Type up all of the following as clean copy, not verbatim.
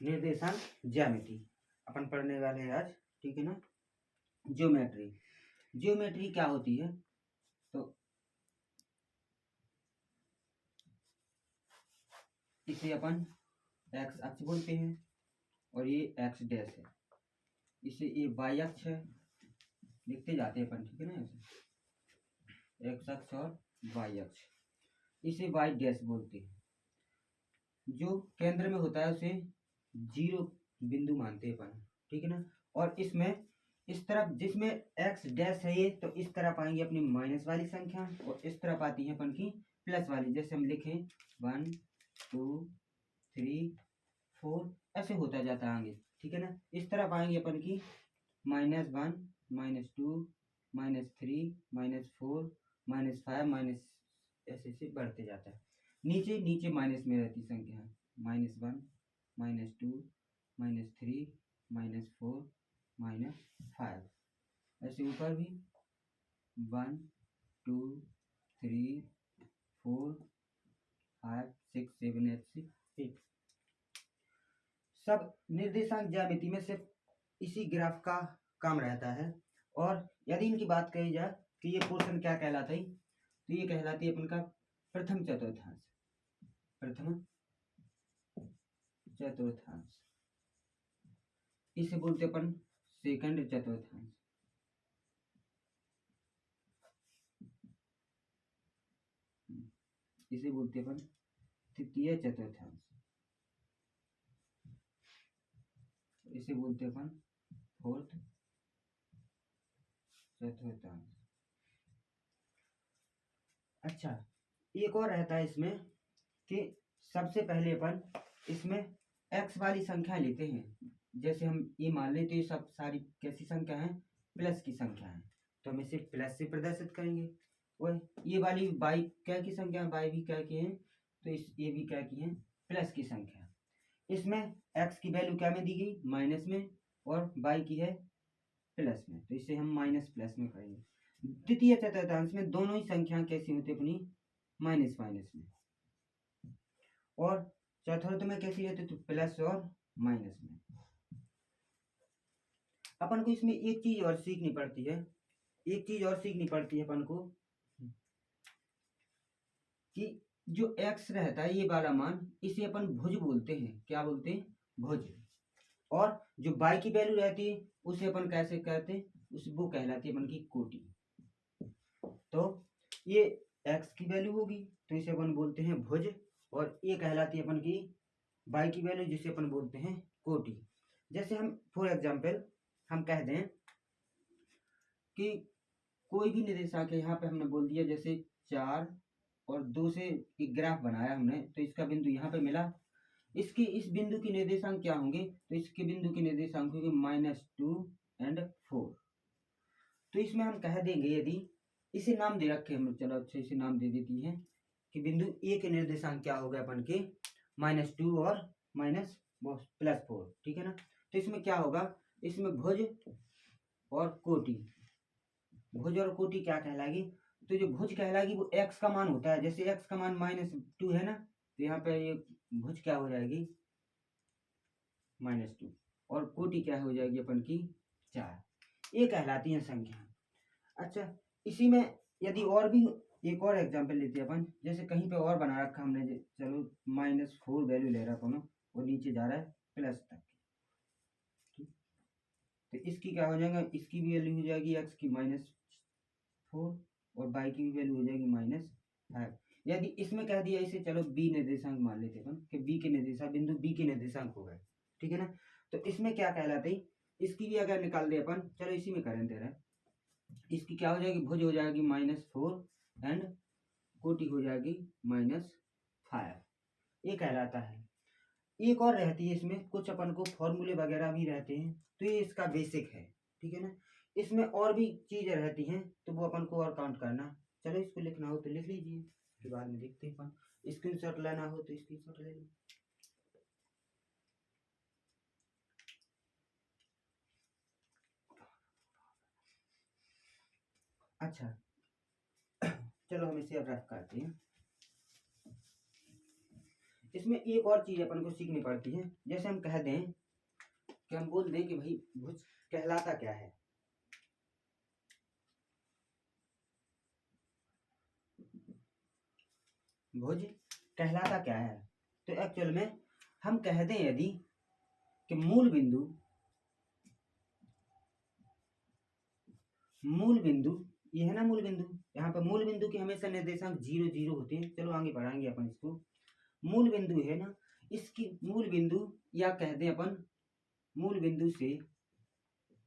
निर्देशांक ज्यामिति अपन पढ़ने वाले हैं आज, ठीक है ना। ज्योमेट्री, ज्योमेट्री क्या होती है? तो इसे अपन एक्स अक्ष बोलते हैं और ये एक्स डैश है, इसे ये वाई अक्ष है, लिखते जाते हैं अपन, ठीक है ना। ऐसे एक्स अक्ष और वाई अक्ष, इसे वाई डैश बोलते हैं। जो केंद्र में होता है उसे जीरो बिंदु मानते हैं अपन, ठीक है ना। और इसमें इस तरफ जिसमें एक्स डैश है ये, तो इस तरफ आएंगे अपनी माइनस वाली संख्या और इस तरफ आती है अपन की प्लस वाली। जैसे हम लिखें 1 2 3 4, ऐसे होता जाता है आगे, ठीक है ना। इस तरफ आएंगे अपन की -1 -2 -3 -4 -5 माइनस, ऐसे ऐसे बढ़ते जाता है। नीचे नीचे माइनस में रहती संख्या -1 -2 -3 -4 -5, ऐसे ऊपर भी 1 2 3 4 5 6 7 8 सब निर्देशांक ज्यामिति में सिर्फ इसी ग्राफ का काम रहता है। और यदि इनकी बात कही जाए कि ये पोर्शन क्या कहलाता है, तो ये कहलाती है अपन का प्रथम चतुर्थांश। प्रथम चतुर्थांश, इसे बोलते अपन सेकंड चतुर्थांश। इसे बोलते अपन तृतीय चतुर्थांश, इसे बोलते अपन फोर्थ चतुर्थांश। अच्छा, एक और रहता है इसमें कि सबसे पहले अपन इसमें एक्स वाली संख्या लेते हैं। जैसे हम ये मान लेते हैं सब सारी कैसी संख्या है, प्लस की संख्या है, तो हम इसे प्लस से प्रदर्शित करेंगे। और ये वाली बाई क्या की संख्या, बाई भी क्या की है, तो इस ये भी क्या की है, प्लस की संख्या। इसमें एक्स की वैल्यू क्या में दी गई, माइनस में, और बाई की है प्लस में, तो इसे हम माइनस प्लस में करेंगे। द्वितीय चतुर्थांश में दोनों ही संख्या कैसी होती है अपनी, माइनस माइनस में। और चतुर्थ में कैसी रहती है, तो प्लस और माइनस में। अपन को इसमें एक चीज और सीखनी पड़ती है, एक चीज और सीखनी पड़ती है अपन को, कि जो x रहता है ये वाला मान, इसे अपन भुज बोलते हैं। क्या बोलते हैं, भुज। और जो y की वैल्यू रहती है उसे अपन कैसे कहते हैं, उस वो कहलाती है अपन की कोटि। तो ये x की वैल्यू होगी तो इसे अपन बोलते हैं भुज, और ये कहलाती है अपन की y की वैल्यू जिसे अपन बोलते हैं कोटि। जैसे हम फॉर एग्जाम्पल हम कह दें कि कोई भी निर्देशांक है, यहाँ पे हमने बोल दिया जैसे 4 और 2 से एक ग्राफ बनाया हमने, तो इसका बिंदु यहाँ पे मिला। इसके इस बिंदु के निर्देशांक क्या होंगे, तो इसके बिंदु के निर्देशांक होंगे -2 और 4। तो इसमें हम कह देंगे, यदि इसे नाम दे रखे हम, चलो अच्छा इसे नाम दे देती है कि बिंदु ए के निर्देशांक क्या हो गए अपन के -2 और +4, ठीक है ना। तो इसमें क्या होगा, इसमें भुज और कोटि, भुज और कोटि क्या कहलाएगी, तो जो भुज कहलाएगी वो x का मान होता है। जैसे x का मान -2 है ना, तो यहाँ पे ये भुज क्या हो जाएगी, -2, और कोटि क्या हो जाएगी अपन की 4। ये कहलाती है संख्या। अच्छा, इसी में यदि और भी एक और एग्जांपल लेते हैं अपन, जैसे कहीं पे और बना रखा हमने, चलो -4 वैल्यू ले रहा कोनो और नीचे जा रहा है प्लस तक, ठीक। तो इसकी क्या हो जाएगा, इसकी भी वैल्यू हो जाएगी x की -4 और y की भी वैल्यू हो जाएगी -5। यदि इसमें कह दिया इसे, चलो b निर्देशांक मान लेते हैं अपन कि b के निर्देशांक, बिंदु b के निर्देशांक हो गए, ठीक है ना। तो इसमें क्या कहलाते हैं, इसकी भी अगर निकाल दे अपन, चलो इसी में करें दे रहे हैं, इसकी क्या हो जाएगी, भुज हो जाएगी -4 एंड कोटि हो जाएगी -5। ये कहलाता है। एक और रहती है इसमें, कुछ अपन को फॉर्मूले वगैरह भी रहते हैं, तो ये इसका बेसिक है, ठीक है ना। इसमें और भी चीजें रहती हैं तो वो अपन को और काउंट करना। चलो इसको लिखना हो तो लिख लीजिए, फिर बाद में देखते हैं अपन। स्क्रीनशॉट लेना हो तो स्क्रीनशॉट ले लो। अच्छा, चलो हम इसे अब रफ करते हैं। इसमें एक और चीज अपन को सीखनी पड़ती है। जैसे हम कह दें कि हम बोल दें कि भाई भुज कहलाता क्या है। भुज कहलाता क्या है, तो एक्चुअल में हम कह दें यदि कि मूल बिंदु ये है ना मूल बिंदु, यहाँ पर मूल बिंदु के हमेशा निर्देशांक 0 0 होते हैं। चलो आगे बढ़ाएंगे अपन इसको। मूल बिंदु है ना, इसकी मूल बिंदु या कह दें अपन मूल बिंदु से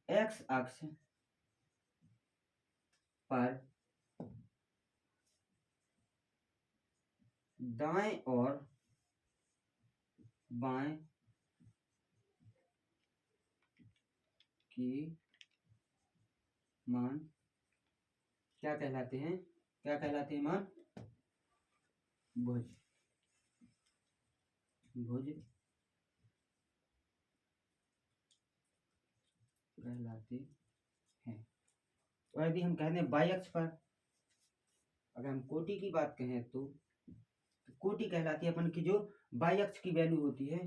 एक्स अक्ष पर दाएं और बाएं के मान क्या कहलाते हैं, क्या कहलाते हैं मान? भुज। भुज कहलाते हैं। तो यदि हम कह दें बाई अक्ष पर, अगर हम कोटि की बात कहें तो कोटि कहलाती है अपन की जो बाई अक्ष की वैल्यू होती है।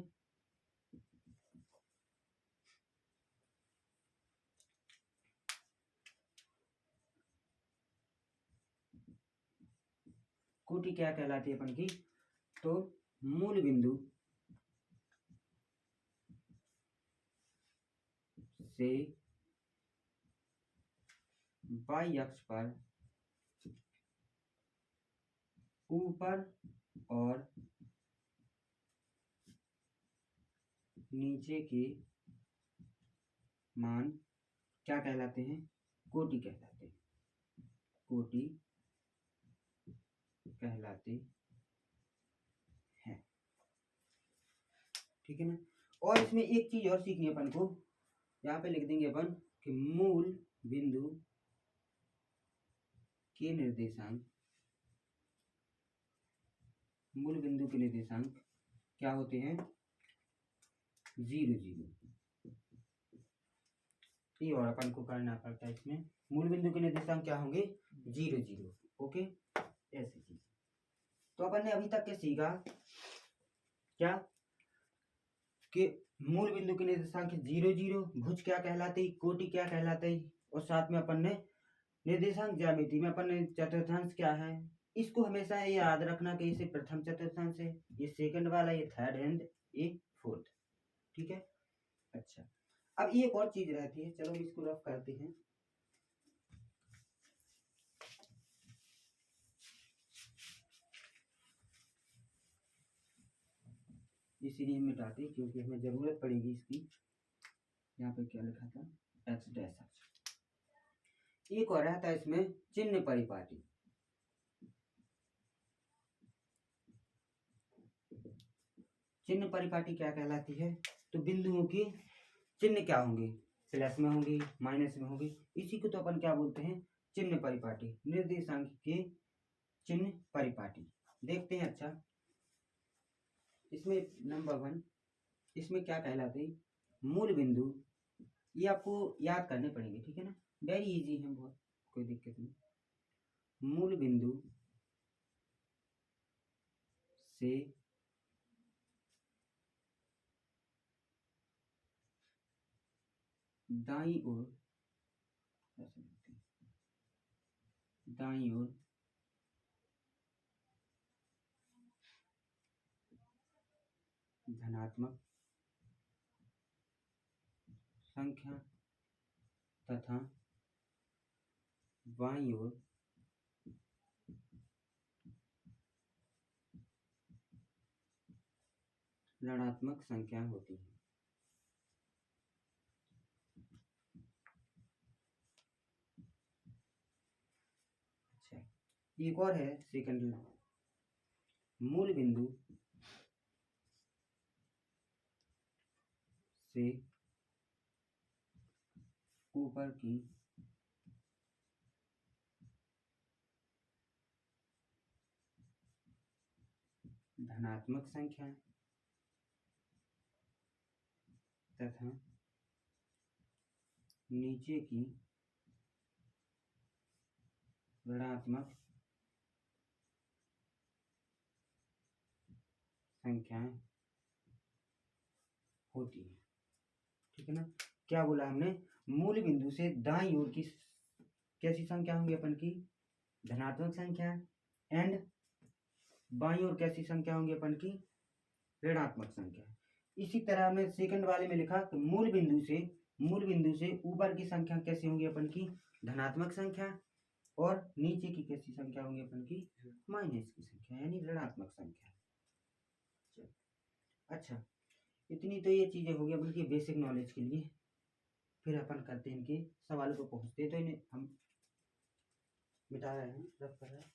कोटि क्या कहलाती है अपन की? तो मूल बिंदु से बाई अक्ष पर ऊपर और नीचे के मान क्या कहलाते हैं? कोटि कहलाते हैं। कोटि कहलाते हैं, ठीक है ना। और इसमें एक चीज और सीखनी है अपन को, यहाँ पे लिख देंगे अपन कि मूल बिंदु के निर्देशांक, मूल बिंदु के निर्देशांक क्या होते हैं? 0 0। ये और अपन को करना पड़ता है इसमें। मूल बिंदु के निर्देशांक क्या होंगे? 0 0। ओके, ऐसी चीज। तो अपन ने अभी तक क्या सीखा? क्या कि मूल बिंदु के निर्देशांक 0 0, भुज क्या कहलाते, कोटि क्या कहलाते, और साथ में अपन ने निर्देशांक ज्यामिति में अपन ने चतुर्थांश क्या है। इसको हमेशा ये याद रखना कि इसे प्रथम चतुर्थांश है, ये सेकंड वाला, ये थर्ड एंड ये फोर्थ, ठीक है। अच्छा, अब ये एक और चीज रहती है, चलो इसको रफ करते हैं। इसीलिए हम मिटाते क्योंकि हमें जरूरत पड़ेगी इसकी। यहाँ पे क्या लिखा था? X dash x. एक और रहता है इसमें चिन्ह परिपाटी। चिन्ह परिपाटी क्या कहलाती है? तो बिंदुओं के चिन्ह क्या होंगे? प्लस में होंगे, माइनस में होंगे। इसी को तो अपन क्या बोलते हैं? चिन्ह परिपाटी, निर्देशांक के चिन्ह परिपाटी। देखते हैं। अच्छा, इसमें नंबर 1, इसमें क्या कहलाते हैं? मूल बिंदु, ये आपको याद करने पड़ेंगे, ठीक है ना, वेरी इजी है बहुत, कोई दिक्कत नहीं। मूल बिंदु से दाईं ओर, दाईं ओर धनात्मक संख्या तथा बाईं ओर ऋणात्मक संख्या होती है। अच्छा, एक और है सेकंड। मूल बिंदु से ऊपर की धनात्मक संख्या तथा नीचे की ऋणात्मक संख्याएं होती है, ठीक है ना। क्या बोला हमने, मूल बिंदु से दाईं ओर की कैसी संख्या होंगी अपन की, धनात्मक संख्या, एंड बाईं ओर कैसी संख्या होंगी अपन की, ऋणात्मक संख्या। इसी तरह हमने सेकंड वाले में लिखा कि मूल बिंदु से ऊपर की संख्या कैसी होंगी अपन की, धनात्मक संख्या, और नीचे की कैसी संख्या होंगी अपन की, माइनस की संख्या यानी ऋणात्मक संख्या। अच्छा, इतनी तो ये चीजें हो गई अपन की बेसिक नॉलेज के लिए। फिर अपन करते हैं इनके सवालों पर पहुंचते हैं। तो इन्हें हम मिटा रहे हैं, रब कर रहे हैं।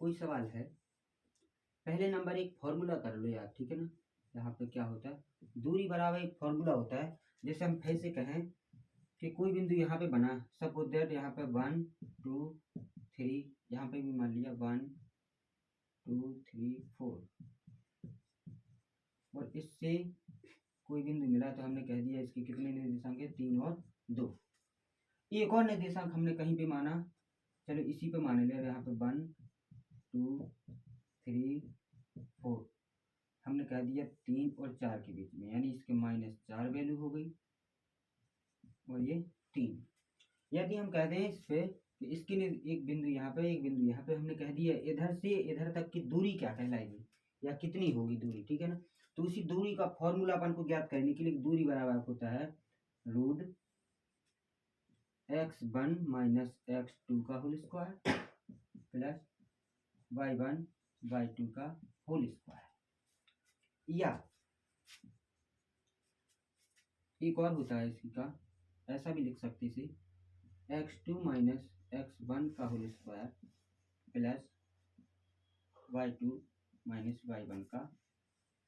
कोई सवाल है, पहले नंबर एक फॉर्मूला कर लो यार, ठीक है ना। यहाँ पे क्या होता है, दूरी बराबर एक फॉर्मूला होता है। जैसे हम फिर से कहें कि कोई बिंदु यहाँ पे बना, सपोज दैट यहाँ पे 1 2 3, यहाँ पे भी मान लिया 1 2 3 4, और इससे कोई बिंदु मिला तो हमने कह दिया इसके कितने निर्देशांक है, 3 और 2। एक और निर्देशांक हमने कहीं पे माना, चलो इसी पे मान लिया, यहाँ पे 1 2 3 4, हमने कह दिया 3 और 4 के बीच में, यानी इसके -4 वैल्यू हो गई, और ये 3। यदि हम कहते हैं इस पे कि इसकी एक बिंदु यहाँ पे, एक बिंदु यहाँ पे, हमने कह दिया इधर से इधर तक की दूरी क्या कहलाएगी या कितनी होगी दूरी, ठीक है ना। तो उसी दूरी का फॉर्मूला अपन को ज्ञात करने के लिए, दूरी बराबर होता है रूट x1 माइनस x2 का whole square plus y1 y2 का होल स्क्वायर। या एक और होता है इसी का, ऐसा भी लिख सकते इसे, x2 माइनस x1 का whole square plus y2 minus y1 का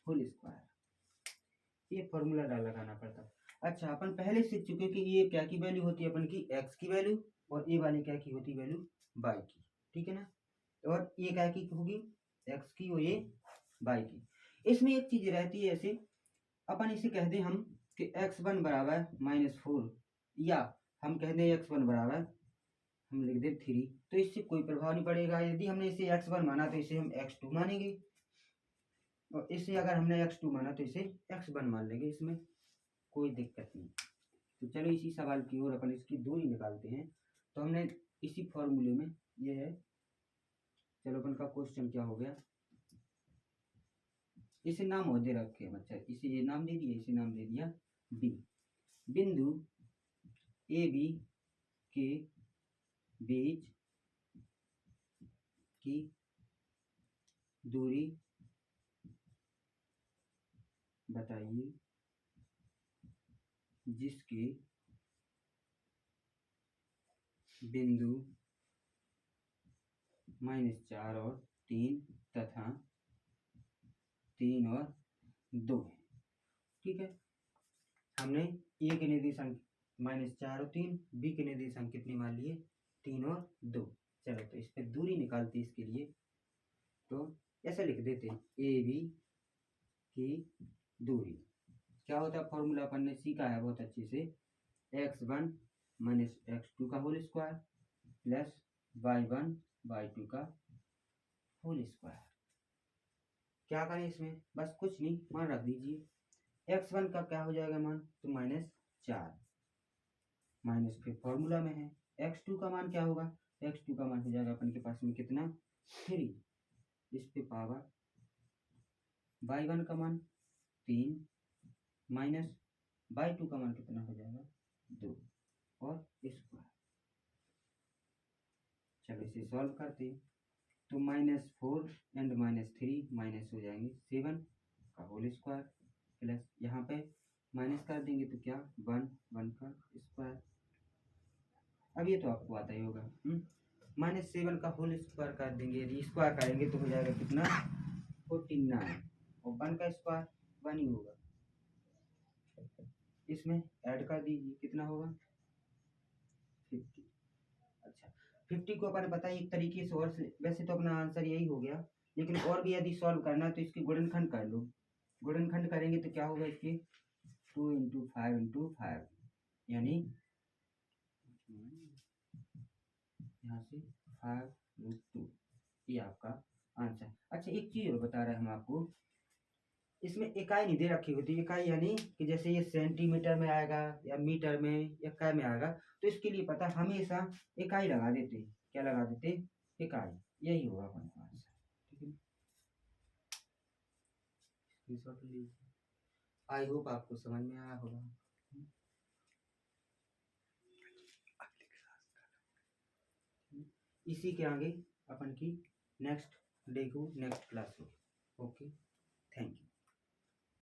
होल स्क्वायर। ये फॉर्मूला लगाना पड़ता है। अच्छा, अपन पहले सीख चुके कि ये क्या की वैल्यू होती है अपन की, x की वैल्यू, और ये वाली क्या की होती है वैल्यू, y की, ठीक है ना। और ये क्या की होगी, x की, और ये y की। इसमें एक चीज रहती है, ऐसे अपन इसे कह दें हम कि x1 बराबर -4, या हम कह दें x1 बराबर, हम लिख दें 3, तो इससे कोई प्रभाव नहीं पड़ेगा। यदि हमने इसे x1 माना तो इसे हम x2 मानेंगे, और इसे अगर हमने x2 माना तो इसे x1 मान लेंगे, इसमें कोई दिक्कत नहीं। तो चलो इसी सवाल की ओर अपन इसकी दूरी निकालते हैं। तो हमने इसी फॉर्मूले में ये है, चलो अपन का क्वेश्चन क्या हो गया, इसे नाम और दे रखे बच्चा, इसे ये नाम दे दिया, इसे नाम दे दिया बी। बिंदु ए बी के बीच की दूरी बताइए जिसके बिंदु -4 और 3 तथा 3 और 2 है, ठीक है। हमने ए के निर्देशांक -4 और 3, बी के निर्देशांक कितने मान लिए, 3 और 2। चलो तो इस पर दूरी निकालते इसके लिए, तो ऐसा लिख देते ए बी की दूरी। क्या होता है फॉर्मूला अपन ने सीखा है बहुत अच्छे से, x1 माइनस x2 का whole square plus y1 y2 का होल स्क्वायर। क्या करें इसमें, बस कुछ नहीं, मान रख दीजिए। x1 का क्या हो जाएगा मान, तो -4, माइनस फिर फॉर्मूला में है। x2 का मान क्या होगा, x2 का मान हो जाएगा अपन के पास में कितना, 3, इस पे पावर y1 का मान 3 माइनस y2 का मान कितना हो जाएगा, 2 और स्क्वायर। चलो इसे सॉल्व करते हैं। तो -4 एंड -3 माइनस हो जाएंगे 7 का होल स्क्वायर, प्लस यहाँ पे माइनस कर देंगे तो क्या, 1 1 का स्क्वायर। अब ये तो आपको आता ही होगा, -7 का होल स्क्वायर कर देंगे, यदि स्क्वायर करेंगे तो हो जाएगा कितना, 49, और 1 का स्क्वायर 1 ही होगा। इसमें ऐड कर दीजिए, कितना होगा, 50। अच्छा, 50 को अपन पता है एक तरीके से, और वैसे तो अपना आंसर यही हो गया, लेकिन और भी यदि सॉल्व करना है तो इसके गुणनखंड कर लो। गुणनखंड करेंगे तो क्या होगा इसके, 2 × 5 × 5, यानी यहाँ से 5√2, ये आपका आंसर। अच्छा एक चीज और बता रहे हैं हम आपको, इसमें इकाई नहीं दे रखी होती, इकाई यानी कि जैसे ये सेंटीमीटर में आएगा या मीटर में या काय में आएगा, तो इसके लिए पता हमेशा इकाई लगा देते। क्या लगा देते, इकाई। यही होगा अपन का आंसर। ठीक है, स्क्रीनशॉट लीजिए। आई होप आपको समझ में आया होगा। इसी के आगे अपन की नेक्स्ट डे को नेक्स्ट क्लास हो। Okay, thank you.